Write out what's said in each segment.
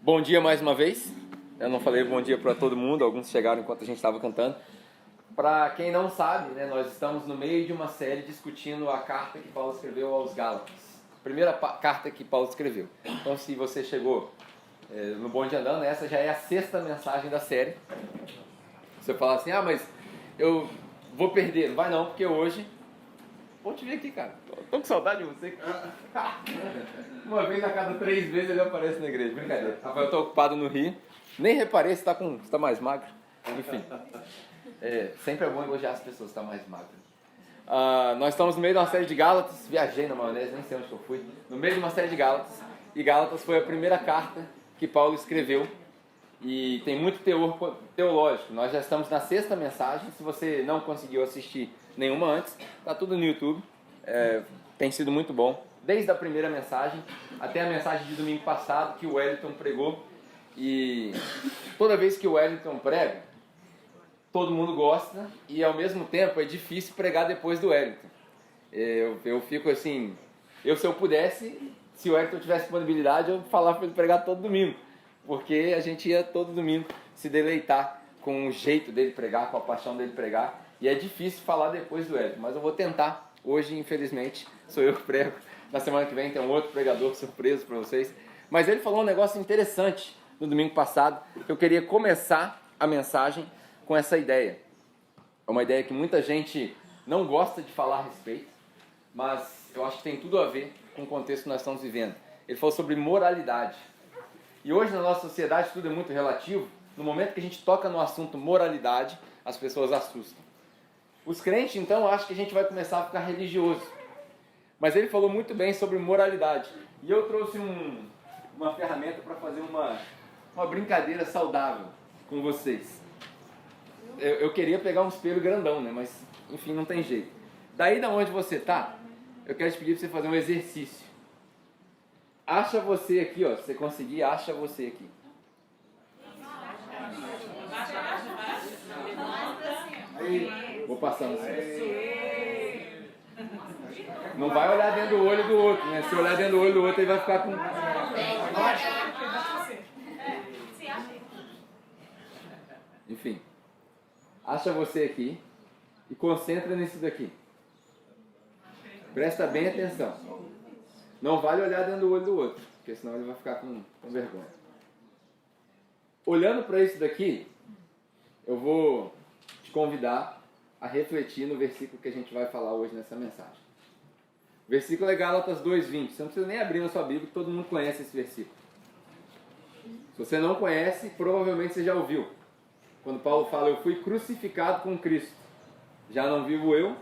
Bom dia mais uma vez. Eu não falei bom dia para todo mundo, alguns chegaram enquanto a gente estava cantando. Para quem não sabe, né, nós estamos no meio de uma série discutindo a carta que Paulo escreveu aos Gálatas. Primeira carta que Paulo escreveu. Então, se você chegou no bonde andando, essa já é a sexta mensagem da série. Você fala assim, mas eu vou perder. Não vai não, porque hoje... Vou te ver aqui, cara. Tô com saudade de você. Uma vez a cada 3 vezes ele aparece na igreja. Brincadeira. Rafael, eu tô ocupado no Rio. Nem reparei se tá mais magro. Enfim. Sempre é bom elogiar as pessoas que estão mais magras. Nós estamos no meio de uma série de Gálatas. Viajei na maionese, nem sei onde que eu fui. No meio de uma série de Gálatas. E Gálatas foi a primeira carta que Paulo escreveu. E tem muito teor teológico. Nós já estamos na sexta mensagem. Se você não conseguiu assistir nenhuma antes, está tudo no YouTube. Tem sido muito bom. Desde a primeira mensagem até a mensagem de domingo passado que o Wellington pregou. E toda vez que o Wellington prega, todo mundo gosta. E ao mesmo tempo é difícil pregar depois do Wellington. Eu fico assim... se eu pudesse, se o Wellington tivesse disponibilidade, eu falava para ele pregar todo domingo. Porque a gente ia todo domingo se deleitar com o jeito dele pregar, com a paixão dele pregar. E é difícil falar depois do Wellington, mas eu vou tentar. Hoje, infelizmente, sou eu que prego. Na semana que vem tem um outro pregador surpresa para vocês. Mas ele falou um negócio interessante no domingo passado, que eu queria começar a mensagem com essa ideia. É uma ideia que muita gente não gosta de falar a respeito, mas eu acho que tem tudo a ver com o contexto que nós estamos vivendo. Ele falou sobre moralidade. E hoje na nossa sociedade tudo é muito relativo. No momento que a gente toca no assunto moralidade, as pessoas assustam. Os crentes, então, acham que a gente vai começar a ficar religioso. Mas ele falou muito bem sobre moralidade. E eu trouxe uma ferramenta para fazer uma brincadeira saudável com vocês. Eu queria pegar um espelho grandão, né? Mas, enfim, não tem jeito. Daí da onde você está, eu quero te pedir para você fazer um exercício. Acha você aqui, ó. Se você conseguir, acha você aqui. Vou passando assim. Não vai olhar dentro do olho do outro, né? Se olhar dentro do olho do outro, ele vai ficar com... Enfim. Acha você aqui e concentra nisso daqui. Presta bem atenção. Não vale olhar dentro do olho do outro, porque senão ele vai ficar com vergonha. Olhando para isso daqui, eu vou te convidar a refletir no versículo que a gente vai falar hoje nessa mensagem. O versículo é Gálatas 2:20. Você não precisa nem abrir na sua Bíblia, que todo mundo conhece esse versículo. Se você não conhece, provavelmente você já ouviu. Quando Paulo fala, eu fui crucificado com Cristo. Já não vivo eu,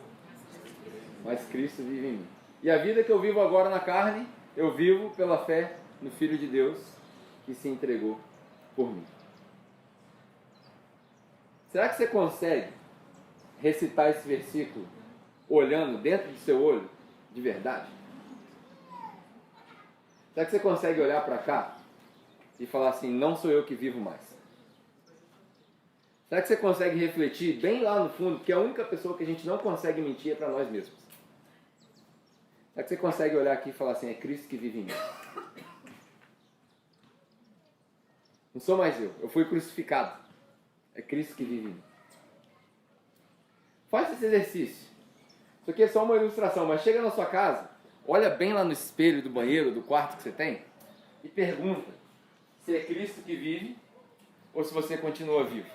mas Cristo vive em mim. E a vida que eu vivo agora na carne, eu vivo pela fé no Filho de Deus que se entregou por mim. Será que você consegue recitar esse versículo olhando dentro do seu olho de verdade? Será que você consegue olhar para cá e falar assim, não sou eu que vivo mais? Será que você consegue refletir bem lá no fundo, porque a única pessoa que a gente não consegue mentir é para nós mesmos? Será que você consegue olhar aqui e falar assim, é Cristo que vive em mim? Não sou mais eu fui crucificado. É Cristo que vive em mim. Faz esse exercício. Isso aqui é só uma ilustração, mas chega na sua casa, olha bem lá no espelho do banheiro, do quarto que você tem, e pergunta se é Cristo que vive ou se você continua vivo.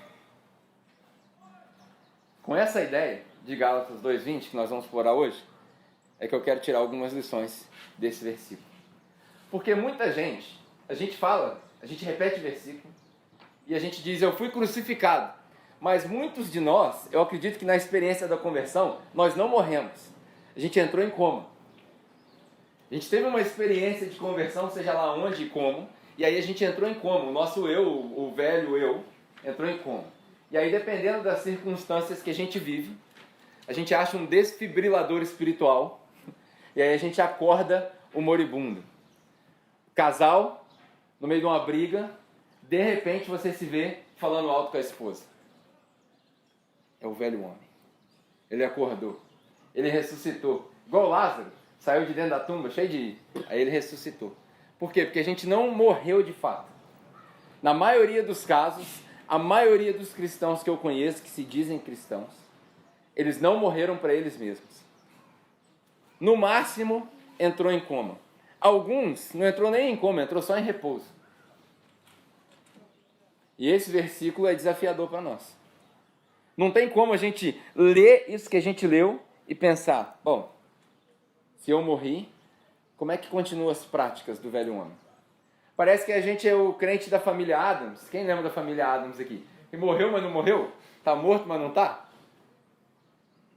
Com essa ideia de Gálatas 2:20, que nós vamos explorar hoje, é que eu quero tirar algumas lições desse versículo. Porque muita gente, a gente repete o versículo, e a gente diz, eu fui crucificado. Mas muitos de nós, eu acredito que na experiência da conversão, nós não morremos. A gente entrou em coma. A gente teve uma experiência de conversão, seja lá onde e como, e aí a gente entrou em coma. O nosso eu, o velho eu, entrou em coma. E aí, dependendo das circunstâncias que a gente vive, a gente acha um desfibrilador espiritual, e aí a gente acorda o moribundo. Casal, no meio de uma briga, de repente você se vê falando alto com a esposa. É o velho homem. Ele acordou. Ele ressuscitou. Igual Lázaro, saiu de dentro da tumba, cheio de... Aí ele ressuscitou. Por quê? Porque a gente não morreu de fato. Na maioria dos casos, a maioria dos cristãos que eu conheço, que se dizem cristãos, eles não morreram para eles mesmos. No máximo, entrou em coma. Alguns não entrou nem em coma, entrou só em repouso. E esse versículo é desafiador para nós. Não tem como a gente ler isso que a gente leu e pensar, bom, se eu morri, como é que continuam as práticas do velho homem? Parece que a gente é o crente da família Adams. Quem lembra da família Adams aqui? Que morreu, mas não morreu? Tá morto, mas não tá?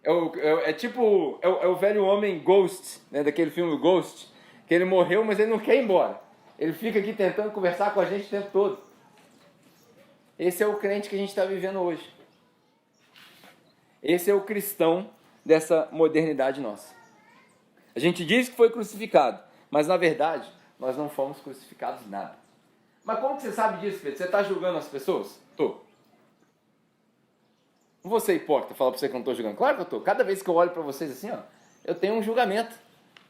É o velho homem Ghost, né, daquele filme Ghost, que ele morreu, mas ele não quer ir embora. Ele fica aqui tentando conversar com a gente o tempo todo. Esse é o crente que a gente está vivendo hoje. Esse é o cristão dessa modernidade nossa. A gente diz que foi crucificado, mas na verdade nós não fomos crucificados nada. Mas como que você sabe disso, Pedro? Você está julgando as pessoas? Tô. Não vou ser hipócrita falar para você que eu não estou julgando. Claro que eu estou. Cada vez que eu olho para vocês assim, ó, eu tenho um julgamento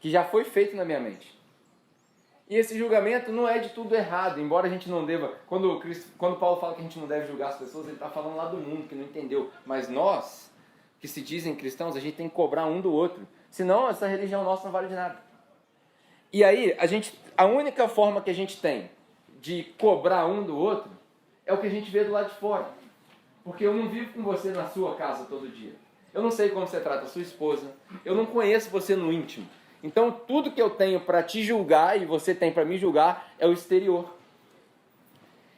que já foi feito na minha mente. E esse julgamento não é de tudo errado, embora a gente não deva... Quando Paulo fala que a gente não deve julgar as pessoas, ele está falando lá do mundo, que não entendeu. Mas nós, que se dizem cristãos, a gente tem que cobrar um do outro. Senão, essa religião nossa não vale de nada. E aí, a única forma que a gente tem de cobrar um do outro é o que a gente vê do lado de fora. Porque eu não vivo com você na sua casa todo dia. Eu não sei como você trata a sua esposa. Eu não conheço você no íntimo. Então, tudo que eu tenho para te julgar e você tem para me julgar é o exterior.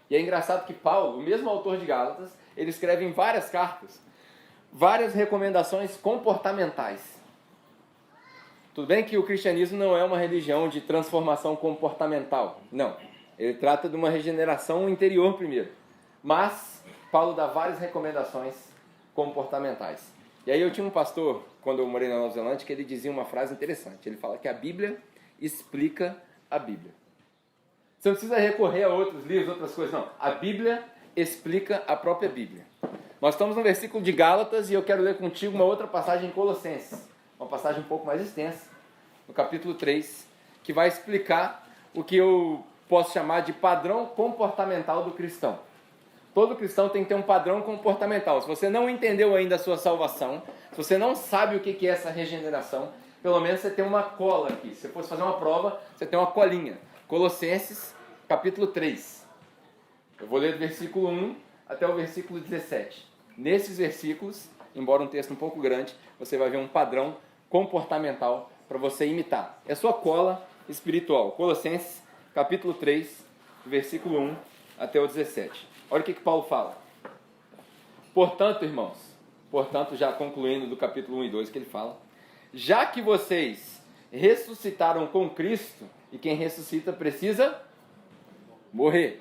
E é engraçado que Paulo, o mesmo autor de Gálatas, ele escreve em várias cartas, várias recomendações comportamentais. Tudo bem que o cristianismo não é uma religião de transformação comportamental. Não. Ele trata de uma regeneração interior primeiro. Mas Paulo dá várias recomendações comportamentais. E aí eu tinha um pastor, quando eu morei na Nova Zelândia, que ele dizia uma frase interessante. Ele fala que a Bíblia explica a Bíblia. Você não precisa recorrer a outros livros, outras coisas, não. A Bíblia explica a própria Bíblia. Nós estamos no versículo de Gálatas e eu quero ler contigo uma outra passagem em Colossenses. Uma passagem um pouco mais extensa, no capítulo 3, que vai explicar o que eu posso chamar de padrão comportamental do cristão. Todo cristão tem que ter um padrão comportamental. Se você não entendeu ainda a sua salvação, se você não sabe o que é essa regeneração, pelo menos você tem uma cola aqui. Se você fosse fazer uma prova, você tem uma colinha. Colossenses, capítulo 3. Eu vou ler do versículo 1 até o versículo 17. Nesses versículos, embora um texto um pouco grande, você vai ver um padrão comportamental para você imitar. É sua cola espiritual. Colossenses, capítulo 3, versículo 1 até o 17. Olha o que Paulo fala. Portanto, irmãos, já concluindo do capítulo 1 e 2 que ele fala, já que vocês ressuscitaram com Cristo, e quem ressuscita precisa morrer,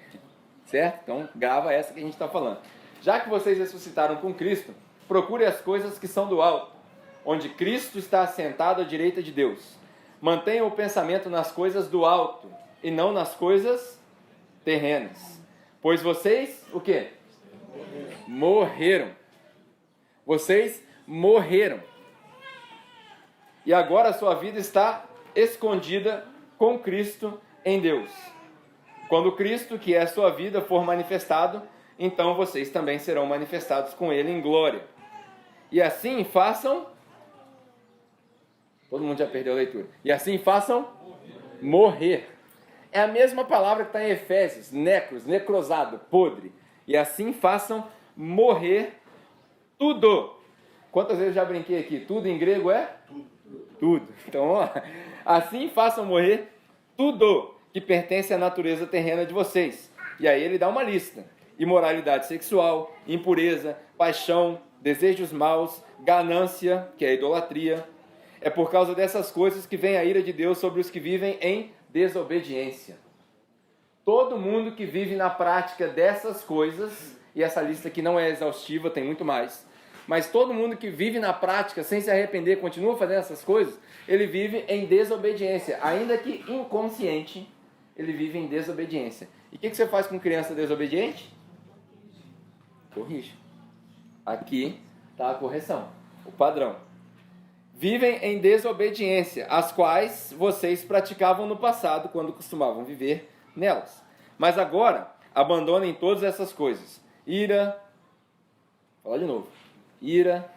certo? Então, grava essa que a gente está falando. Já que vocês ressuscitaram com Cristo, procure as coisas que são do alto, onde Cristo está assentado à direita de Deus. Mantenham o pensamento nas coisas do alto, e não nas coisas terrenas. Pois vocês, o quê? Morreram. Vocês morreram. E agora a sua vida está escondida com Cristo em Deus. Quando Cristo, que é a sua vida, for manifestado, então vocês também serão manifestados com Ele em glória. E assim façam... Todo mundo já perdeu a leitura. E assim façam morrer. É a mesma palavra que está em Efésios, necros, necrosado, podre. E assim façam morrer tudo. Quantas vezes eu já brinquei aqui? Tudo em grego é? Tudo. Então, ó, assim façam morrer tudo que pertence à natureza terrena de vocês. E aí ele dá uma lista. Imoralidade sexual, impureza, paixão, desejos maus, ganância, que é a idolatria. É por causa dessas coisas que vem a ira de Deus sobre os que vivem em desobediência. Todo mundo que vive na prática dessas coisas, e essa lista aqui não é exaustiva, tem muito mais, mas todo mundo que vive na prática sem se arrepender, continua fazendo essas coisas, ele vive em desobediência, ainda que inconsciente, ele vive em desobediência. E o que você faz com criança desobediente? Corrige. Aqui está a correção, o padrão. Vivem em desobediência, as quais vocês praticavam no passado, quando costumavam viver nelas. Mas agora, abandonem todas essas coisas. Ira, vou falar de novo. Ira,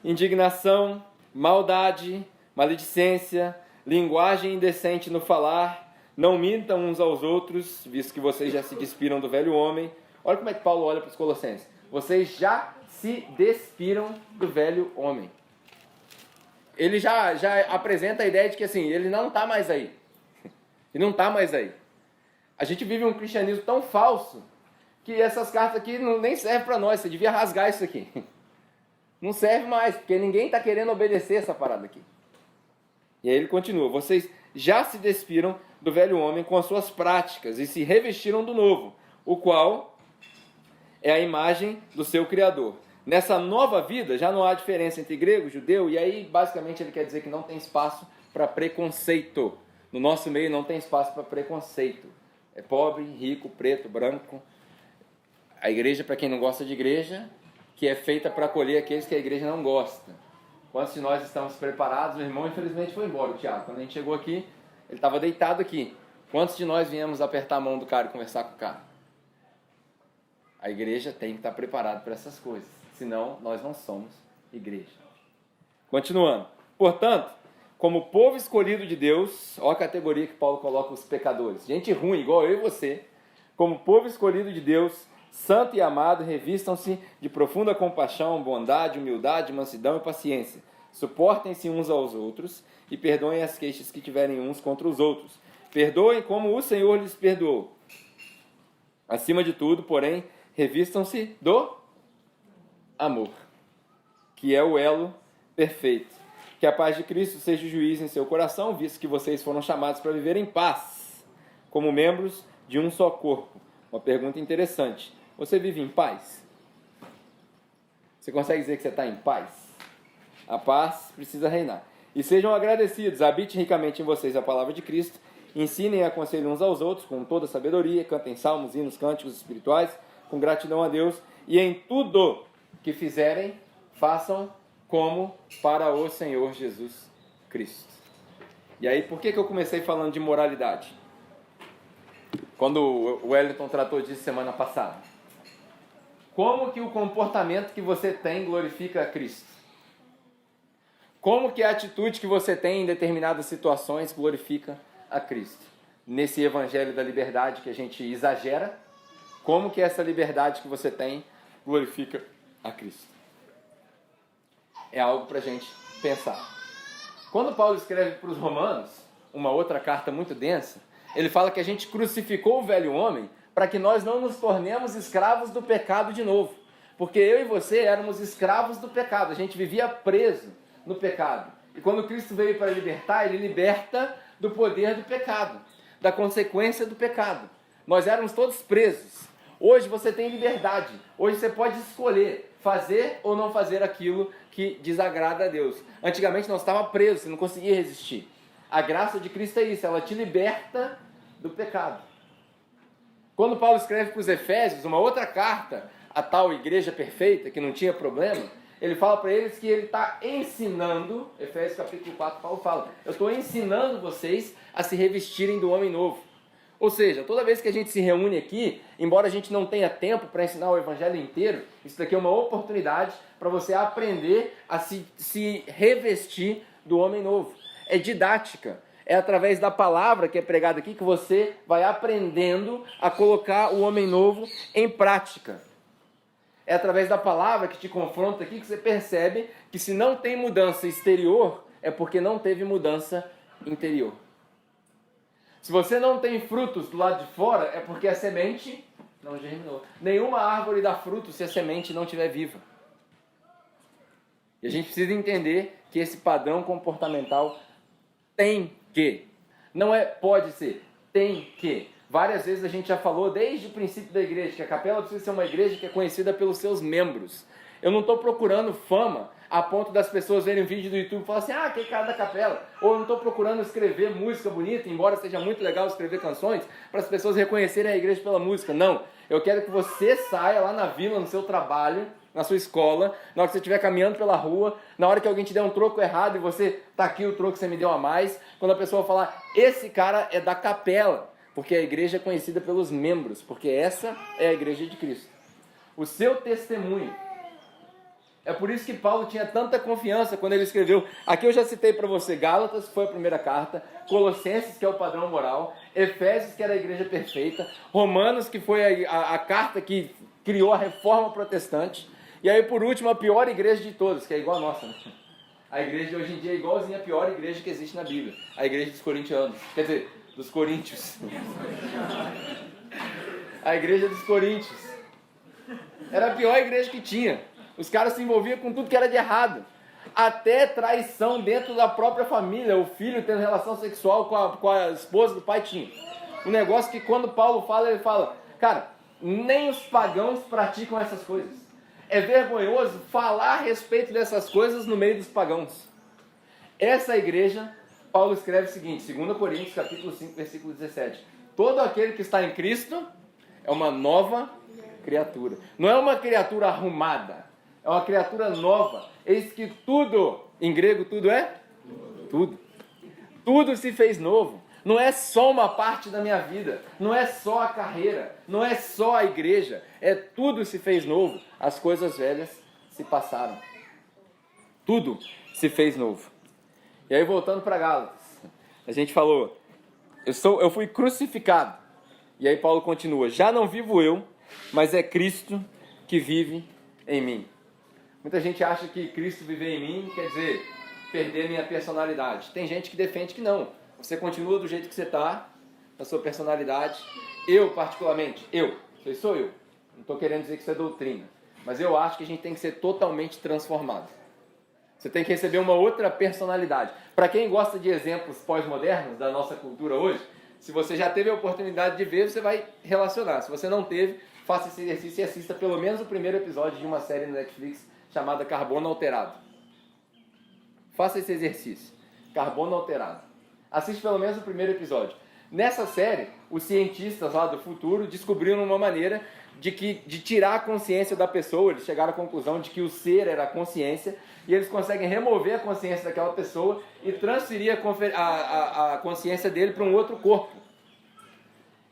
indignação, maldade, maledicência, linguagem indecente no falar, não mintam uns aos outros, visto que vocês já se despiram do velho homem. Olha como é que Paulo olha para os Colossenses. Vocês já se despiram do velho homem. Ele já apresenta a ideia de que assim, ele não está mais aí. Ele não está mais aí. A gente vive um cristianismo tão falso que essas cartas aqui nem servem para nós. Você devia rasgar isso aqui. Não serve mais, porque ninguém está querendo obedecer essa parada aqui. E aí ele continua. Vocês já se despiram do velho homem com as suas práticas e se revestiram do novo, o qual é a imagem do seu Criador. Nessa nova vida já não há diferença entre grego e judeu, e aí basicamente ele quer dizer que não tem espaço para preconceito. No nosso meio não tem espaço para preconceito. É pobre, rico, preto, branco. A igreja, para quem não gosta de igreja, que é feita para acolher aqueles que a igreja não gosta. Quantos de nós estamos preparados? O irmão infelizmente foi embora, o Tiago. Quando a gente chegou aqui, ele estava deitado aqui. Quantos de nós viemos apertar a mão do cara e conversar com o cara? A igreja tem que estar preparada para essas coisas. Senão, nós não somos igreja. Continuando. Portanto, como povo escolhido de Deus, olha a categoria que Paulo coloca os pecadores. Gente ruim, igual eu e você. Como povo escolhido de Deus, santo e amado, revistam-se de profunda compaixão, bondade, humildade, mansidão e paciência. Suportem-se uns aos outros e perdoem as queixas que tiverem uns contra os outros. Perdoem como o Senhor lhes perdoou. Acima de tudo, porém, revistam-se do amor, que é o elo perfeito. Que a paz de Cristo seja o juiz em seu coração, visto que vocês foram chamados para viver em paz, como membros de um só corpo. Uma pergunta interessante. Você vive em paz? Você consegue dizer que você está em paz? A paz precisa reinar. E sejam agradecidos, habite ricamente em vocês a palavra de Cristo, ensinem e aconselhem uns aos outros com toda sabedoria, cantem salmos, hinos, cânticos espirituais, com gratidão a Deus, e em tudo que fizerem, façam como para o Senhor Jesus Cristo. E aí, por que eu comecei falando de moralidade? Quando o Wellington tratou disso semana passada. Como que o comportamento que você tem glorifica a Cristo? Como que a atitude que você tem em determinadas situações glorifica a Cristo? Nesse evangelho da liberdade que a gente exagera, como que essa liberdade que você tem glorifica a Cristo? É algo para a gente pensar. Quando Paulo escreve para os Romanos, uma outra carta muito densa, ele fala que a gente crucificou o velho homem para que nós não nos tornemos escravos do pecado de novo. Porque eu e você éramos escravos do pecado, a gente vivia preso no pecado. E quando Cristo veio para libertar, ele liberta do poder do pecado, da consequência do pecado. Nós éramos todos presos. Hoje você tem liberdade. Hoje você pode escolher fazer ou não fazer aquilo que desagrada a Deus. Antigamente nós estávamos presos, você não conseguia resistir. A graça de Cristo é isso, ela te liberta do pecado. Quando Paulo escreve para os Efésios, uma outra carta, a tal igreja perfeita, que não tinha problema, ele fala para eles que ele está ensinando, Efésios capítulo 4, Paulo fala, eu estou ensinando vocês a se revestirem do homem novo. Ou seja, toda vez que a gente se reúne aqui, embora a gente não tenha tempo para ensinar o evangelho inteiro, isso daqui é uma oportunidade para você aprender a se revestir do homem novo. É didática. É através da palavra que é pregada aqui que você vai aprendendo a colocar o homem novo em prática. É através da palavra que te confronta aqui que você percebe que se não tem mudança exterior, é porque não teve mudança interior. Se você não tem frutos do lado de fora, é porque a semente não germinou. Nenhuma árvore dá fruto se a semente não estiver viva. E a gente precisa entender que esse padrão comportamental tem que. Não é pode ser, tem que. Várias vezes a gente já falou desde o princípio da igreja, que a capela precisa ser uma igreja que é conhecida pelos seus membros. Eu não estou procurando fama a ponto das pessoas verem um vídeo do YouTube e falarem assim, aquele cara da capela. Ou eu não estou procurando escrever música bonita, embora seja muito legal escrever canções, para as pessoas reconhecerem a igreja pela música. Não, eu quero que você saia lá na vila, no seu trabalho, na sua escola, na hora que você estiver caminhando pela rua, na hora que alguém te der um troco errado e você, tá aqui o troco que você me deu a mais, quando a pessoa falar, esse cara é da capela, porque a igreja é conhecida pelos membros, porque essa é a igreja de Cristo. O seu testemunho. É por isso que Paulo tinha tanta confiança quando ele escreveu, aqui eu já citei para você, Gálatas, que foi a primeira carta, Colossenses, que é o padrão moral, Efésios, que era a igreja perfeita, Romanos, que foi a carta que criou a reforma protestante, e aí por último a pior igreja de todas, que é igual a nossa, né? A igreja de hoje em dia é igualzinha a pior igreja que existe na Bíblia, a igreja dos corintianos, quer dizer, dos coríntios. A igreja dos coríntios. Era a pior igreja que tinha. Os caras se envolviam com tudo que era de errado. Até traição dentro da própria família. O filho tendo relação sexual com a esposa do pai tinha. Um negócio que quando Paulo fala, ele fala, cara, nem os pagãos praticam essas coisas. É vergonhoso falar a respeito dessas coisas no meio dos pagãos. Essa igreja, Paulo escreve o seguinte, 2 Coríntios capítulo 5, versículo 17. Todo aquele que está em Cristo é uma nova criatura. Não é uma criatura arrumada. É uma criatura nova. Eis que tudo, em grego tudo é? Tudo. Tudo se fez novo. Não é só uma parte da minha vida. Não é só a carreira. Não é só a igreja. É tudo se fez novo. As coisas velhas se passaram. Tudo se fez novo. E aí voltando para Gálatas. A gente falou, eu fui crucificado. E aí Paulo continua, já não vivo eu, mas é Cristo que vive em mim. Muita gente acha que Cristo viver em mim quer dizer perder minha personalidade. Tem gente que defende que não. Você continua do jeito que você está, na sua personalidade. Eu, particularmente, sou eu. Não estou querendo dizer que isso é doutrina. Mas eu acho que a gente tem que ser totalmente transformado. Você tem que receber uma outra personalidade. Para quem gosta de exemplos pós-modernos da nossa cultura hoje, se você já teve a oportunidade de ver, você vai relacionar. Se você não teve, faça esse exercício e assista pelo menos o primeiro episódio de uma série no Netflix chamada Carbono Alterado. Faça esse exercício. Carbono Alterado. Assiste pelo menos o primeiro episódio. Nessa série, os cientistas lá do futuro descobriram uma maneira de tirar a consciência da pessoa. Eles chegaram à conclusão de que o ser era a consciência e eles conseguem remover a consciência daquela pessoa e transferir a consciência dele para um outro corpo.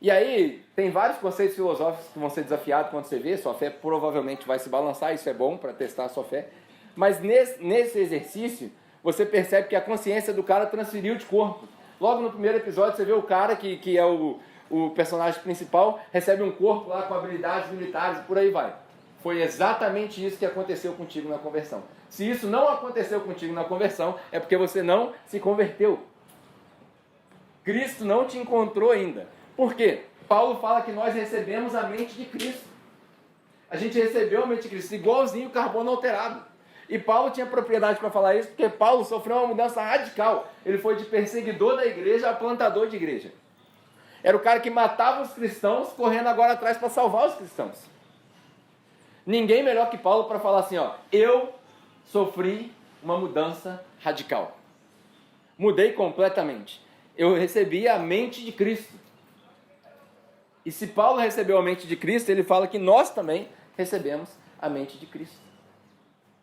E aí, tem vários conceitos filosóficos que vão ser desafiados quando você vê, sua fé provavelmente vai se balançar, isso é bom para testar a sua fé. Mas nesse exercício, você percebe que a consciência do cara transferiu de corpo. Logo no primeiro episódio, você vê o cara, que é o personagem principal, recebe um corpo lá com habilidades militares e por aí vai. Foi exatamente isso que aconteceu contigo na conversão. Se isso não aconteceu contigo na conversão, é porque você não se converteu. Cristo não te encontrou ainda. Por quê? Paulo fala que nós recebemos a mente de Cristo. A gente recebeu a mente de Cristo, igualzinho o carbono alterado. E Paulo tinha propriedade para falar isso, porque Paulo sofreu uma mudança radical. Ele foi de perseguidor da igreja a plantador de igreja. Era o cara que matava os cristãos, correndo agora atrás para salvar os cristãos. Ninguém melhor que Paulo para falar assim, eu sofri uma mudança radical. Mudei completamente. Eu recebi a mente de Cristo. E se Paulo recebeu a mente de Cristo, ele fala que nós também recebemos a mente de Cristo.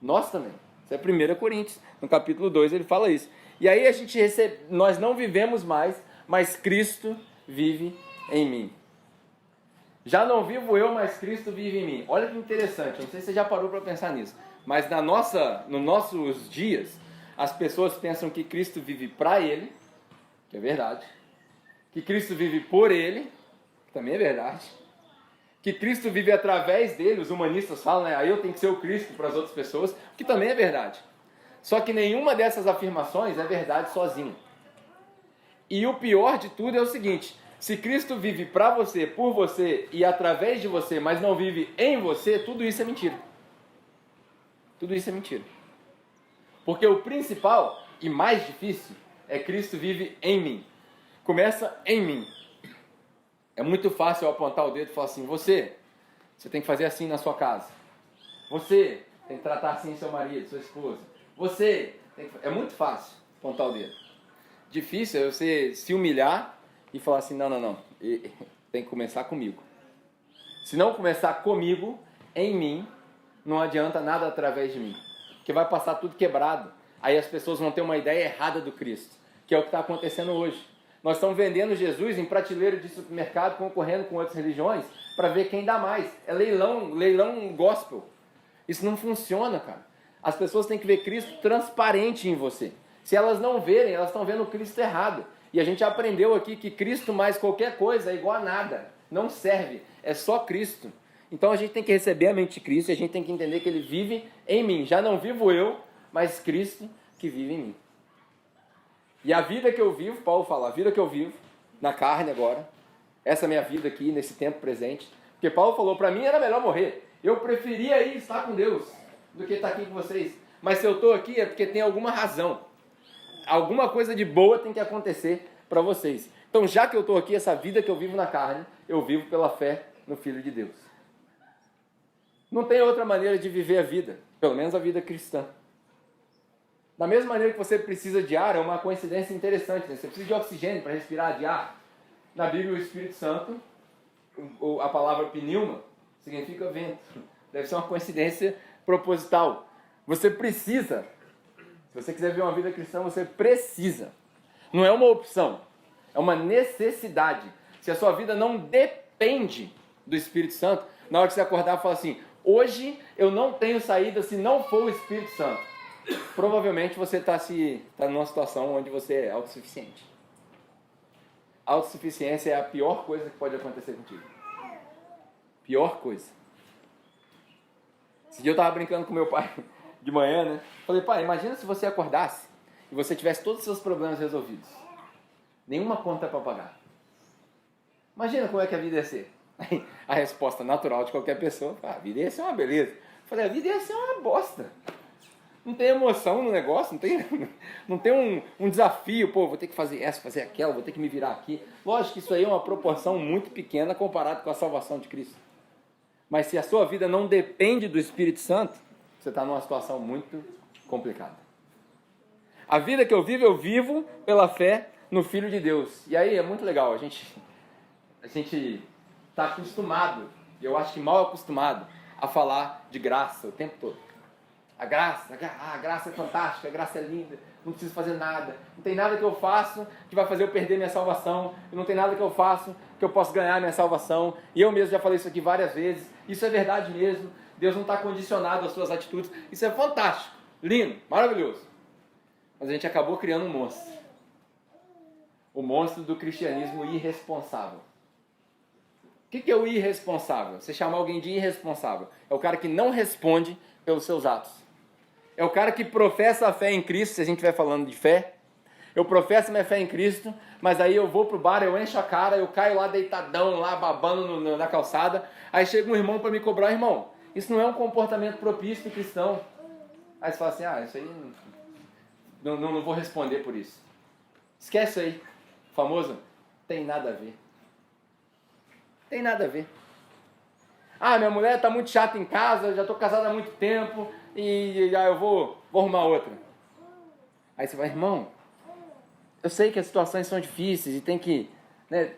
Nós também. Isso é 1 Coríntios, no capítulo 2 ele fala isso. E aí nós não vivemos mais, mas Cristo vive em mim. Já não vivo eu, mas Cristo vive em mim. Olha que interessante, eu não sei se você já parou para pensar nisso, mas nos nossos dias, as pessoas pensam que Cristo vive para ele, que é verdade, que Cristo vive por ele, que também é verdade, que Cristo vive através dele, os humanistas falam, aí eu tenho que ser o Cristo para as outras pessoas, que também é verdade. Só que nenhuma dessas afirmações é verdade sozinha. E o pior de tudo é o seguinte, se Cristo vive para você, por você e através de você, mas não vive em você, tudo isso é mentira. Tudo isso é mentira. Porque o principal e mais difícil é Cristo vive em mim. Começa em mim. É muito fácil eu apontar o dedo e falar assim, você tem que fazer assim na sua casa. Você tem que tratar assim seu marido, sua esposa. Você, é muito fácil apontar o dedo. Difícil é você se humilhar e falar assim, não, tem que começar comigo. Se não começar comigo, em mim, não adianta nada através de mim. Porque vai passar tudo quebrado. Aí as pessoas vão ter uma ideia errada do Cristo, que é o que está acontecendo hoje. Nós estamos vendendo Jesus em prateleira de supermercado, concorrendo com outras religiões, para ver quem dá mais. É leilão gospel. Isso não funciona, cara. As pessoas têm que ver Cristo transparente em você. Se elas não verem, elas estão vendo o Cristo errado. E a gente aprendeu aqui que Cristo mais qualquer coisa é igual a nada. Não serve. É só Cristo. Então a gente tem que receber a mente de Cristo e a gente tem que entender que Ele vive em mim. Já não vivo eu, mas Cristo que vive em mim. E a vida que eu vivo, Paulo fala, a vida que eu vivo na carne agora, essa minha vida aqui, nesse tempo presente, porque Paulo falou, para mim era melhor morrer. Eu preferia ir estar com Deus do que estar aqui com vocês. Mas se eu estou aqui é porque tem alguma razão. Alguma coisa de boa tem que acontecer para vocês. Então, já que eu estou aqui, essa vida que eu vivo na carne, eu vivo pela fé no Filho de Deus. Não tem outra maneira de viver a vida, pelo menos a vida cristã. Da mesma maneira que você precisa de ar, é uma coincidência interessante, né? Você precisa de oxigênio para respirar, de ar. Na Bíblia, o Espírito Santo, a palavra pneuma, significa vento. Deve ser uma coincidência proposital. Você precisa. Se você quiser viver uma vida cristã, você precisa. Não é uma opção, é uma necessidade. Se a sua vida não depende do Espírito Santo, na hora que você acordar, fala assim, hoje eu não tenho saída se não for o Espírito Santo. Provavelmente você está numa situação onde você é autossuficiente. Autossuficiência é a pior coisa que pode acontecer contigo. Pior coisa. Esse dia eu estava brincando com meu pai de manhã, né? Falei, pai, imagina se você acordasse e você tivesse todos os seus problemas resolvidos. Nenhuma conta para pagar. Imagina como é que a vida ia ser. Aí, a resposta natural de qualquer pessoa, a vida ia ser uma beleza. Eu falei, a vida ia ser uma bosta. Não tem emoção no negócio, não tem um desafio, pô, vou ter que fazer essa, fazer aquela, vou ter que me virar aqui. Lógico que isso aí é uma proporção muito pequena comparado com a salvação de Cristo. Mas se a sua vida não depende do Espírito Santo, você está numa situação muito complicada. A vida que eu vivo pela fé no Filho de Deus. E aí é muito legal, a gente está acostumado, e eu acho que mal acostumado, a falar de graça o tempo todo. A graça é fantástica, a graça é linda, não preciso fazer nada. Não tem nada que eu faço que vai fazer eu perder minha salvação. Não tem nada que eu faço que eu possa ganhar minha salvação. E eu mesmo já falei isso aqui várias vezes. Isso é verdade mesmo. Deus não está condicionado às suas atitudes. Isso é fantástico, lindo, maravilhoso. Mas a gente acabou criando um monstro. O monstro do cristianismo irresponsável. O que é o irresponsável? Você chamar alguém de irresponsável. É o cara que não responde pelos seus atos. É o cara que professa a fé em Cristo, se a gente estiver falando de fé. Eu professo minha fé em Cristo, mas aí eu vou pro bar, eu encho a cara, eu caio lá deitadão, lá babando na calçada. Aí chega um irmão para me cobrar, irmão, isso não é um comportamento propício cristão. Aí você fala assim, isso aí não vou responder por isso. Esquece aí, famoso, tem nada a ver. Tem nada a ver. Minha mulher está muito chata em casa, já estou casada há muito tempo e eu vou arrumar outra. Aí você vai, irmão, eu sei que as situações são difíceis e tem que, né,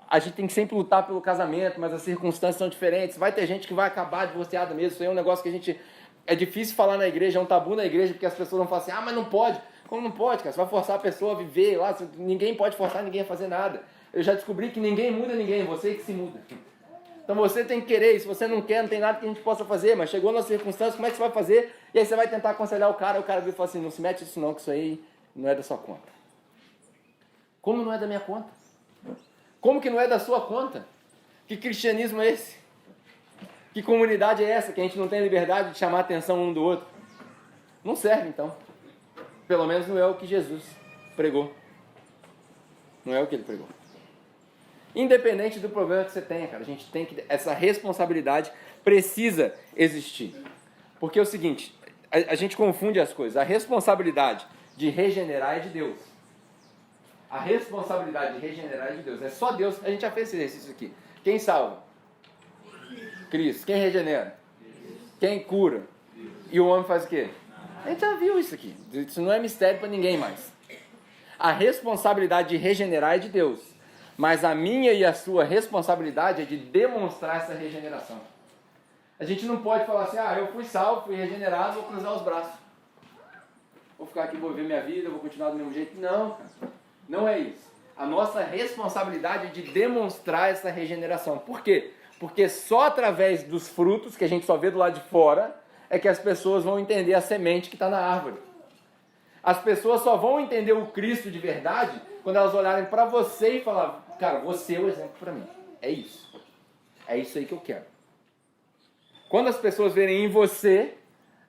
a gente tem que sempre lutar pelo casamento, mas as circunstâncias são diferentes. Vai ter gente que vai acabar divorciada mesmo. Isso aí é um negócio que é difícil falar na igreja, é um tabu na igreja, porque as pessoas vão falar assim, mas não pode. Como não pode, cara? Você vai forçar a pessoa a viver lá, ninguém pode forçar ninguém a fazer nada. Eu já descobri que ninguém muda ninguém, você que se muda. Então você tem que querer, e se você não quer, não tem nada que a gente possa fazer, mas chegou na circunstância, como é que você vai fazer? E aí você vai tentar aconselhar o cara vem e fala assim, não se mete isso não, que isso aí não é da sua conta. Como não é da minha conta? Como que não é da sua conta? Que cristianismo é esse? Que comunidade é essa que a gente não tem liberdade de chamar a atenção um do outro? Não serve então. Pelo menos não é o que Jesus pregou. Não é o que ele pregou. Independente do problema que você tenha, cara, a gente tem que... Essa responsabilidade precisa existir. Porque é o seguinte, a gente confunde as coisas. A responsabilidade de regenerar é de Deus. A responsabilidade de regenerar é de Deus. É só Deus. A gente já fez esse exercício aqui. Quem salva? Cristo. Quem regenera? Quem cura? E o homem faz o quê? A gente já viu isso aqui. Isso não é mistério para ninguém mais. A responsabilidade de regenerar é de Deus. Mas a minha e a sua responsabilidade é de demonstrar essa regeneração. A gente não pode falar assim, eu fui salvo, fui regenerado, vou cruzar os braços. Vou ficar aqui, vou viver minha vida, vou continuar do mesmo jeito. Não, cara. Não é isso. A nossa responsabilidade é de demonstrar essa regeneração. Por quê? Porque só através dos frutos, que a gente só vê do lado de fora, é que as pessoas vão entender a semente que está na árvore. As pessoas só vão entender o Cristo de verdade quando elas olharem para você e falar, cara, você é o exemplo para mim. É isso. É isso aí que eu quero. Quando as pessoas verem em você,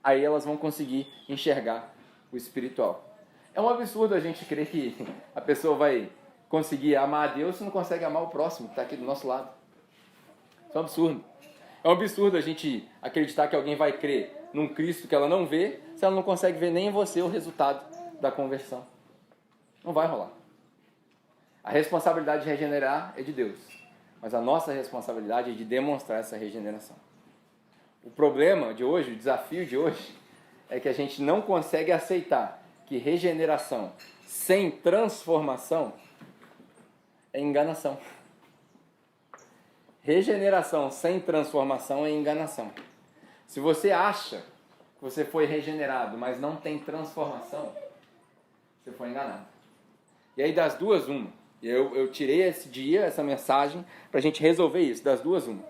aí elas vão conseguir enxergar o espiritual. É um absurdo a gente crer que a pessoa vai conseguir amar a Deus se não consegue amar o próximo que está aqui do nosso lado. Isso é um absurdo. É um absurdo a gente acreditar que alguém vai crer num Cristo que ela não vê, se ela não consegue ver nem em você o resultado da conversão. Não vai rolar. A responsabilidade de regenerar é de Deus, mas a nossa responsabilidade é de demonstrar essa regeneração. O problema de hoje, o desafio de hoje, é que a gente não consegue aceitar que regeneração sem transformação é enganação. Regeneração sem transformação é enganação. Se você acha que você foi regenerado, mas não tem transformação, você foi enganado. E aí das duas, uma. Eu tirei esse dia, essa mensagem, para a gente resolver isso. Das duas, uma.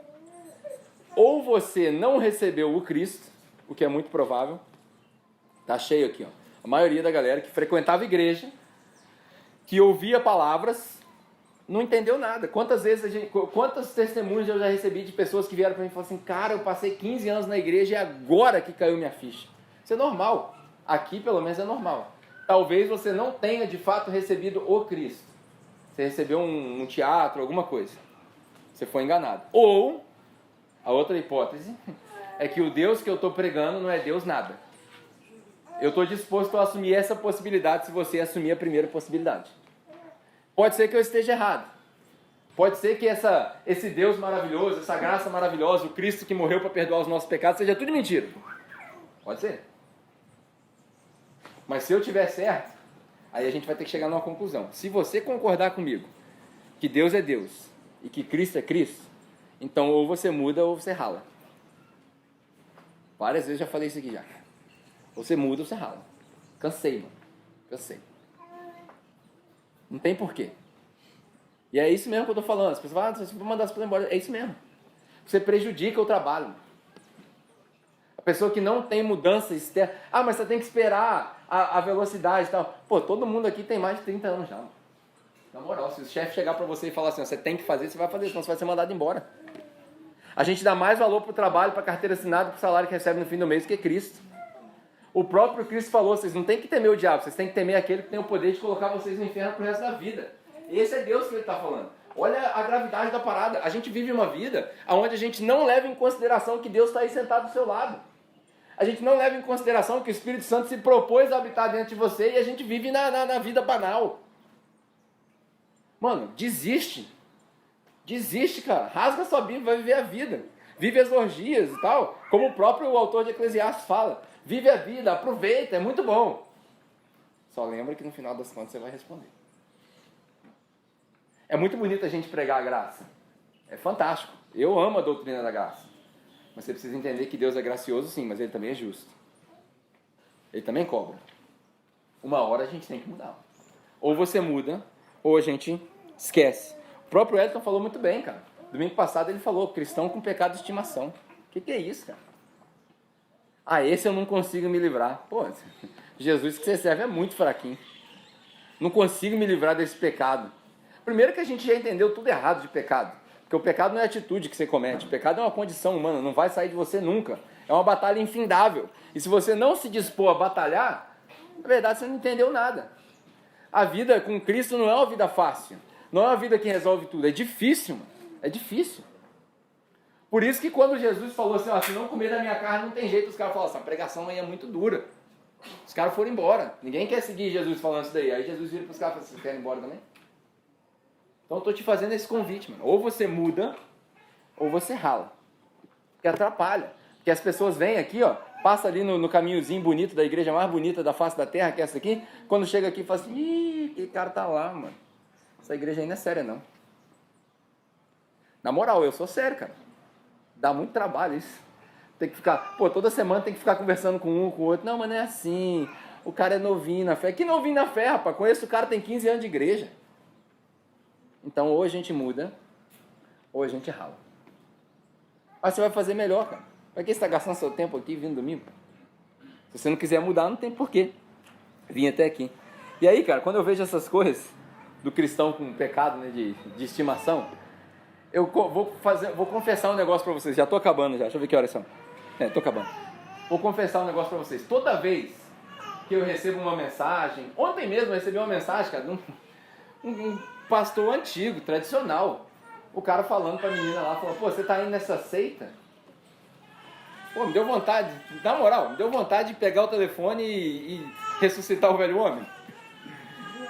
Ou você não recebeu o Cristo, o que é muito provável. Tá cheio aqui, ó. A maioria da galera que frequentava a igreja, que ouvia palavras, não entendeu nada. Quantos testemunhos eu já recebi de pessoas que vieram para mim e falaram assim, cara, eu passei 15 anos na igreja e agora que caiu minha ficha. Isso é normal. Aqui, pelo menos, é normal. Talvez você não tenha, de fato, recebido o Cristo. Você recebeu um teatro, alguma coisa. Você foi enganado. Ou, a outra hipótese, é que o Deus que eu estou pregando não é Deus nada. Eu estou disposto a assumir essa possibilidade se você assumir a primeira possibilidade. Pode ser que eu esteja errado. Pode ser que esse Deus maravilhoso, essa graça maravilhosa, o Cristo que morreu para perdoar os nossos pecados, seja tudo mentira. Pode ser. Mas se eu tiver certo, aí a gente vai ter que chegar numa conclusão. Se você concordar comigo que Deus é Deus e que Cristo é Cristo, então ou você muda ou você rala. Várias vezes eu já falei isso aqui já. Ou você muda ou você rala. Cansei, mano. Cansei. Não tem porquê. E é isso mesmo que eu estou falando. As pessoas falam, você vai mandar as pessoas embora. É isso mesmo. Você prejudica o trabalho. A pessoa que não tem mudança externa. Mas você tem que esperar a velocidade e tal. Pô, todo mundo aqui tem mais de 30 anos já. Mano. Na moral, se o chefe chegar para você e falar assim, você tem que fazer, você vai fazer, senão você vai ser mandado embora. A gente dá mais valor para o trabalho, para a carteira assinada, para o salário que recebe no fim do mês que Cristo. O próprio Cristo falou, vocês não têm que temer o diabo, vocês têm que temer aquele que tem o poder de colocar vocês no inferno pro resto da vida. Esse é Deus que ele está falando. Olha a gravidade da parada. A gente vive uma vida onde a gente não leva em consideração que Deus está aí sentado do seu lado. A gente não leva em consideração que o Espírito Santo se propôs a habitar dentro de você e a gente vive na vida banal. Mano, desiste. Desiste, cara. Rasga sua Bíblia, vai viver a vida. Vive as orgias e tal. Como o próprio autor de Eclesiastes fala. Vive a vida, aproveita, é muito bom. Só lembra que no final das contas você vai responder. É muito bonito a gente pregar a graça. É fantástico. Eu amo a doutrina da graça. Mas você precisa entender que Deus é gracioso sim, mas Ele também é justo. Ele também cobra. Uma hora a gente tem que mudar. Ou você muda, ou a gente esquece. O próprio Elton falou muito bem, cara. Domingo passado ele falou, cristão com pecado de estimação. O que é isso, cara? Esse eu não consigo me livrar. Pô, Jesus que você serve é muito fraquinho. Não consigo me livrar desse pecado. Primeiro que a gente já entendeu tudo errado de pecado. Porque o pecado não é a atitude que você comete. O pecado é uma condição humana, não vai sair de você nunca. É uma batalha infindável. E se você não se dispor a batalhar, na verdade você não entendeu nada. A vida com Cristo não é uma vida fácil. Não é uma vida que resolve tudo. É difícil, mano. É difícil. Por isso que quando Jesus falou assim, se não comer da minha carne não tem jeito, os caras falaram, essa pregação aí é muito dura. Os caras foram embora. Ninguém quer seguir Jesus falando isso daí. Aí Jesus vira para os caras e fala, vocês querem ir embora também? Então eu estou te fazendo esse convite, mano. Ou você muda, ou você rala. Porque atrapalha. Porque as pessoas vêm aqui, passa ali no caminhozinho bonito da igreja mais bonita da face da terra, que é essa aqui, quando chega aqui fala assim, ih, aquele cara tá lá, mano. Essa igreja aí não é séria, não. Na moral, eu sou sério, cara. Dá muito trabalho isso. Tem que ficar, toda semana tem que ficar conversando com um, com o outro. Não, mas não é assim. O cara é novinho na fé. Que novinho na fé, rapaz? Conheço o cara, tem 15 anos de igreja. Então, ou a gente muda, ou a gente rala. Mas você vai fazer melhor, cara. Pra que você está gastando seu tempo aqui vindo domingo? Se você não quiser mudar, não tem porquê. Vim até aqui. E aí, cara, quando eu vejo essas coisas do cristão com pecado, né, de estimação, eu vou confessar um negócio pra vocês. Já tô acabando já. Deixa eu ver que horas são. Tô acabando. Vou confessar um negócio pra vocês. Toda vez que eu recebo uma mensagem... Ontem mesmo eu recebi uma mensagem, cara, de um pastor antigo, tradicional. O cara falando pra menina lá, falou, você tá indo nessa seita? Me deu vontade, na moral, me deu vontade de pegar o telefone e ressuscitar o velho homem.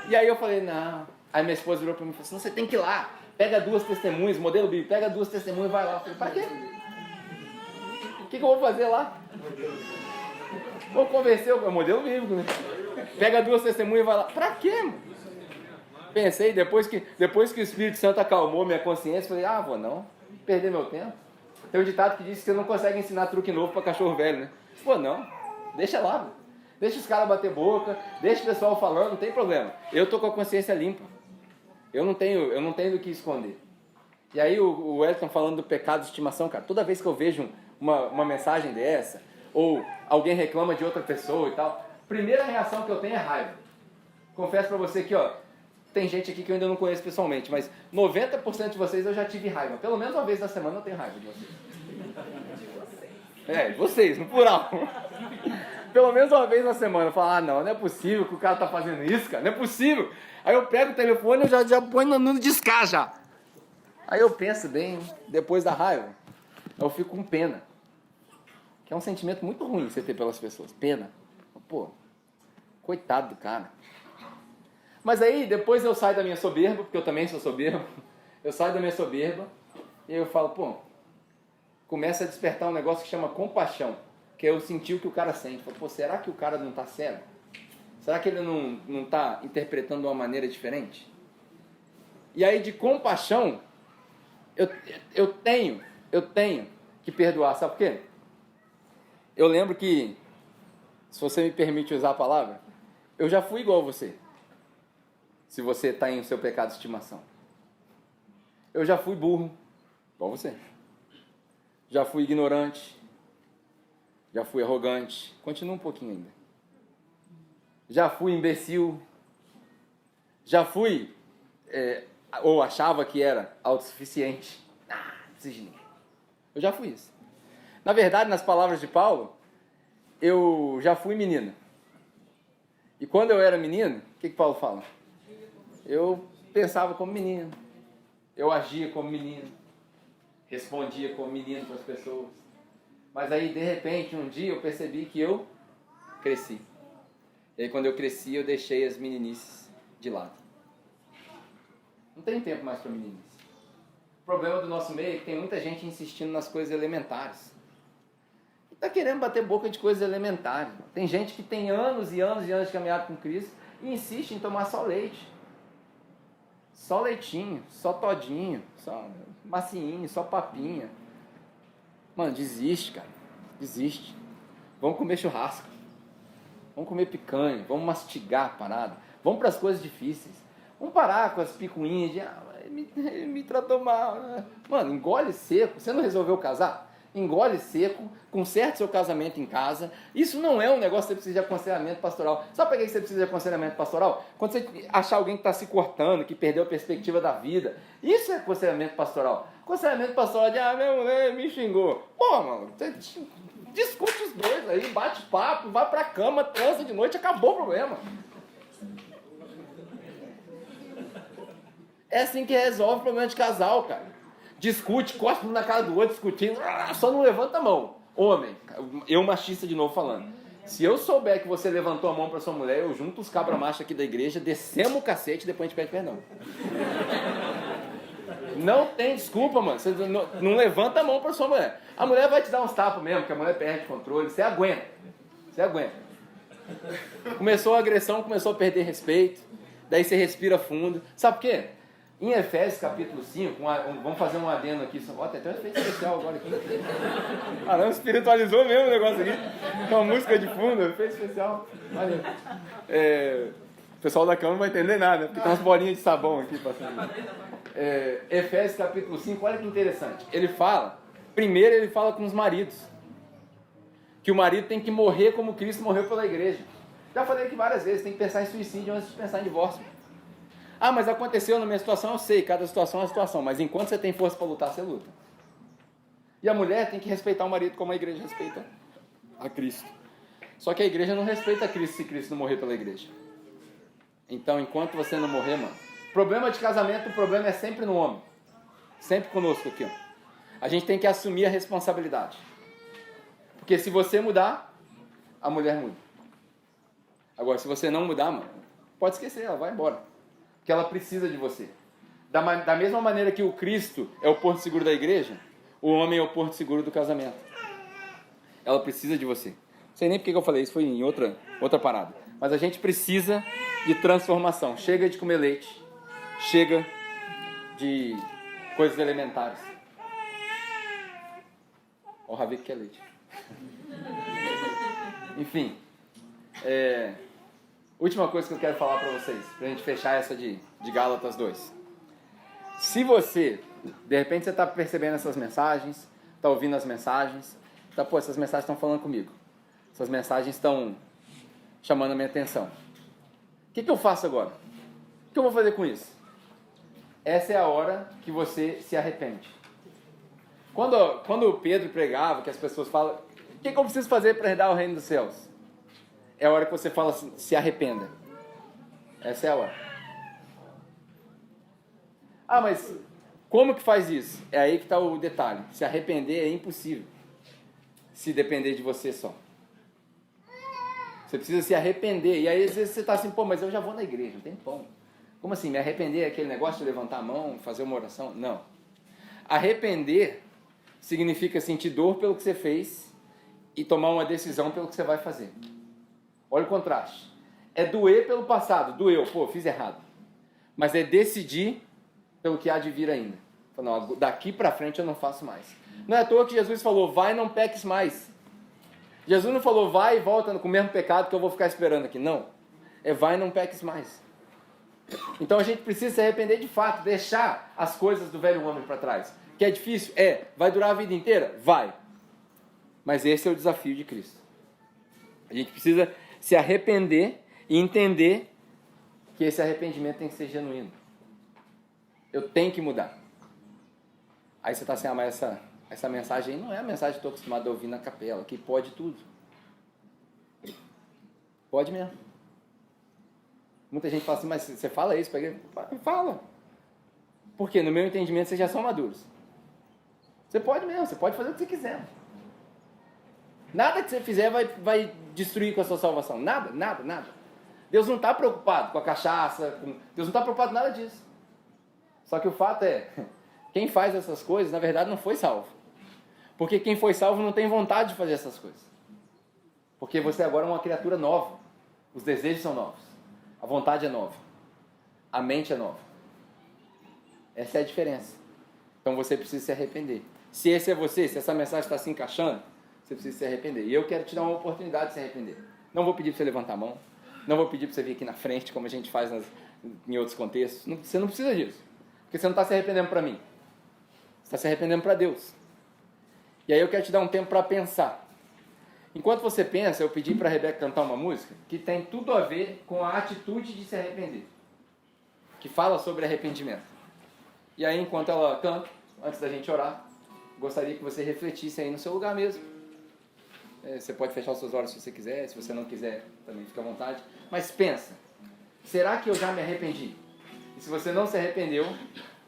E aí eu falei, não. Aí minha esposa virou pra mim e falou assim, você tem que ir lá, pega 2 testemunhas, modelo bíblico, pega 2 testemunhas e vai lá. Eu falei, pra quê? O que eu vou fazer lá? Vou convencer o modelo bíblico, né? Pega 2 testemunhas e vai lá. Pra quê, mano? Pensei, depois que o Espírito Santo acalmou minha consciência, falei, vou não, perder meu tempo. Tem um ditado que diz que você não consegue ensinar truque novo para cachorro velho, né? Não, deixa lá, mano. Deixa os caras bater boca, deixa o pessoal falando, não tem problema. Eu tô com a consciência limpa. Eu não tenho do que esconder. E aí o Wellington falando do pecado de estimação, cara, toda vez que eu vejo uma mensagem dessa, ou alguém reclama de outra pessoa e tal, primeira reação que eu tenho é raiva. Confesso pra você que, tem gente aqui que eu ainda não conheço pessoalmente, mas 90% de vocês eu já tive raiva. Pelo menos uma vez na semana eu tenho raiva de vocês. Vocês, no plural. Pelo menos uma vez na semana eu falo, não é possível que o cara tá fazendo isso, cara, não é possível. Aí eu pego o telefone e já ponho no descar já. Aí eu penso bem, depois da raiva, eu fico com pena. Que é um sentimento muito ruim você ter pelas pessoas, pena. Coitado do cara. Mas aí, depois eu saio da minha soberba, porque eu também sou soberbo. Eu saio da minha soberba e eu falo, começa a despertar um negócio que chama compaixão, que é eu sentir o que o cara sente. Será que o cara não está cego? Será que ele não está interpretando de uma maneira diferente? E aí, de compaixão, eu tenho que perdoar. Sabe por quê? Eu lembro que, se você me permite usar a palavra, eu já fui igual a você. Se você está em seu pecado de estimação. Eu já fui burro, igual você. Já fui ignorante. Já fui arrogante. Continua um pouquinho ainda. Já fui imbecil. Já fui, ou achava que era autossuficiente. Não precisa de ninguém. Eu já fui isso. Na verdade, nas palavras de Paulo, eu já fui menino. E quando eu era menino, o que Paulo fala? Eu pensava como menino, eu agia como menino, respondia como menino para as pessoas. Mas aí, de repente, um dia eu percebi que eu cresci. E aí, quando eu cresci, eu deixei as meninices de lado. Não tem tempo mais para meninice. O problema do nosso meio é que tem muita gente insistindo nas coisas elementares. Está querendo bater boca de coisas elementares. Tem gente que tem anos e anos e anos de caminhada com Cristo e insiste em tomar só leite. Só leitinho, só todinho, só macinho, só papinha. Mano, desiste, cara. Desiste. Vamos comer churrasco. Vamos comer picanha. Vamos mastigar a parada. Vamos para as coisas difíceis. Vamos parar com as picuinhas de... ele me tratou mal. Mano, engole seco. Você não resolveu casar? Engole seco, conserte seu casamento em casa. Isso não é um negócio que você precisa de aconselhamento pastoral. Sabe por que você precisa de aconselhamento pastoral? Quando você achar alguém que está se cortando, que perdeu a perspectiva da vida. Isso é aconselhamento pastoral. Aconselhamento pastoral de, minha mulher me xingou. Mano, você discute os dois aí, bate papo, vai pra cama, transa de noite, acabou o problema. É assim que resolve o problema de casal, cara. Discute, cospe um na cara do outro, discutindo, só não levanta a mão. Homem, eu machista de novo falando. Se eu souber que você levantou a mão para sua mulher, eu junto os cabra-macho aqui da igreja, descemos o cacete e depois a gente pede perdão. Não tem desculpa, mano. Você não levanta a mão pra sua mulher. A mulher vai te dar uns tapas mesmo, porque a mulher perde controle. Você aguenta. Você aguenta. Começou a agressão, começou a perder respeito. Daí você respira fundo. Sabe por quê? Em Efésios capítulo 5, vamos fazer um adendo aqui. Ó, tem até um efeito especial agora aqui. Caramba, espiritualizou mesmo o negócio aqui. Com uma música de fundo, efeito especial. Valeu. O pessoal da câmera não vai entender nada, porque tem umas bolinhas de sabão aqui passando. Efésios capítulo 5, olha que interessante. Primeiro ele fala com os maridos. Que o marido tem que morrer como Cristo morreu pela igreja. Já falei aqui várias vezes, tem que pensar em suicídio antes de pensar em divórcio. Ah, mas aconteceu na minha situação, eu sei, cada situação é uma situação, mas enquanto você tem força para lutar, você luta. E a mulher tem que respeitar o marido como a igreja respeita a Cristo. Só que a igreja não respeita a Cristo se Cristo não morrer pela igreja. Então, enquanto você não morrer, mano, problema de casamento, o problema é sempre no homem. Sempre conosco aqui, ó. A gente tem que assumir a responsabilidade. Porque se você mudar, a mulher muda. Agora, se você não mudar, mano, pode esquecer, ela vai embora. Porque ela precisa de você. Da mesma maneira que o Cristo é o porto seguro da igreja, o homem é o porto seguro do casamento. Ela precisa de você. Não sei nem porque eu falei isso, foi em outra parada. Mas a gente precisa de transformação. Chega de comer leite. Chega de coisas elementares. Ó, o Ravi que quer leite. Enfim. Última coisa que eu quero falar para vocês, pra gente fechar essa de Gálatas 2. Se você, de repente você está percebendo essas mensagens, está ouvindo as mensagens, essas mensagens estão falando comigo. Essas mensagens estão chamando a minha atenção. O que eu faço agora? O que eu vou fazer com isso? Essa é a hora que você se arrepende. Quando o Pedro pregava, que as pessoas falam, o que eu preciso fazer para herdar o reino dos céus? É a hora que você fala assim, se arrependa. Essa é a hora. Ah, mas como que faz isso? É aí que está o detalhe. Se arrepender é impossível. Se depender de você só. Você precisa se arrepender. E aí às vezes você está assim, pô, mas eu já vou na igreja, não tem pão. Como assim? Me arrepender é aquele negócio de levantar a mão, fazer uma oração? Não. Arrepender significa sentir dor pelo que você fez e tomar uma decisão pelo que você vai fazer. Olha o contraste. É doer pelo passado. Doeu, pô, fiz errado. Mas é decidir pelo que há de vir ainda. Não, daqui para frente eu não faço mais. Não é à toa que Jesus falou, vai e não peques mais. Jesus não falou, vai e volta com o mesmo pecado que eu vou ficar esperando aqui. Não. É vai e não peques mais. Então a gente precisa se arrepender de fato, deixar as coisas do velho homem para trás. Que é difícil? Vai durar a vida inteira? Vai. Mas esse é o desafio de Cristo. A gente precisa se arrepender e entender que esse arrependimento tem que ser genuíno. Eu tenho que mudar. Aí você está assim, mas essa mensagem aí não é a mensagem que estou acostumado a ouvir na capela, que pode tudo. Pode mesmo. Muita gente fala assim, mas você fala isso para a igreja? Fala. Porque no meu entendimento vocês já são maduros. Você pode mesmo, você pode fazer o que você quiser. Nada que você fizer vai destruir com a sua salvação. Nada, nada, nada. Deus não está preocupado com a cachaça, Deus não está preocupado com nada disso. Só que o fato é, quem faz essas coisas, na verdade, não foi salvo. Porque quem foi salvo não tem vontade de fazer essas coisas. Porque você agora é uma criatura nova. Os desejos são novos. A vontade é nova. A mente é nova. Essa é a diferença. Então você precisa se arrepender. Se esse é você, se essa mensagem está se encaixando, você precisa se arrepender. E eu quero te dar uma oportunidade de se arrepender. Não vou pedir para você levantar a mão. Não vou pedir para você vir aqui na frente, como a gente faz em outros contextos. Você não precisa disso. Porque você não está se arrependendo para mim. Você está se arrependendo para Deus. E aí eu quero te dar um tempo para pensar. Enquanto você pensa, eu pedi para a Rebeca cantar uma música que tem tudo a ver com a atitude de se arrepender. Que fala sobre arrependimento. E aí, enquanto ela canta, antes da gente orar, gostaria que você refletisse aí no seu lugar mesmo. Você pode fechar os seus olhos se você quiser, se você não quiser, também fica à vontade. Mas pensa, será que eu já me arrependi? E se você não se arrependeu,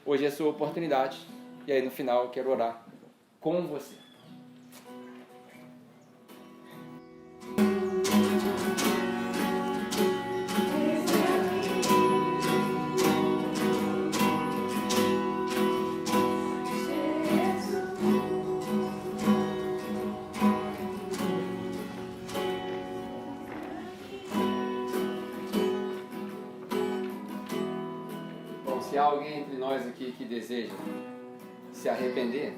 hoje é a sua oportunidade. E aí no final eu quero orar com você. Irmão, se há alguém entre nós aqui que deseja se arrepender,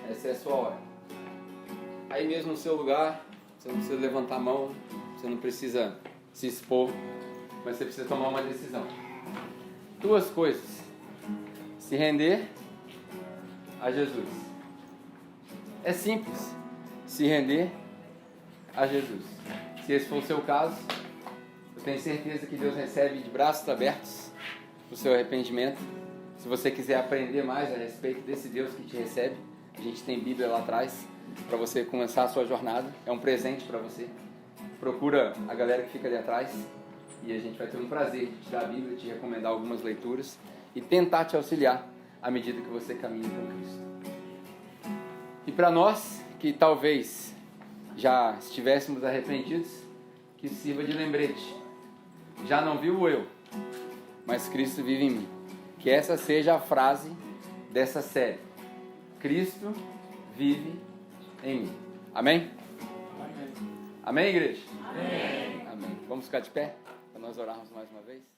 essa é a sua hora. Aí mesmo no seu lugar, você não precisa levantar a mão, você não precisa se expor, mas você precisa tomar uma decisão. 2 coisas: se render a Jesus. É simples, se render a Jesus. Se esse for o seu caso, eu tenho certeza que Deus recebe de braços abertos o seu arrependimento. Se você quiser aprender mais a respeito desse Deus que te recebe, a gente tem Bíblia lá atrás para você começar a sua jornada. É um presente para você. Procura a galera que fica ali atrás e a gente vai ter um prazer de te dar a Bíblia, te recomendar algumas leituras e tentar te auxiliar à medida que você caminha com Cristo. E para nós que talvez já estivéssemos arrependidos, que sirva de lembrete. Já não vivo o eu, mas Cristo vive em mim. Que essa seja a frase dessa série: Cristo vive em mim. Amém? Amém, igreja? Amém. Amém. Vamos ficar de pé para nós orarmos mais uma vez?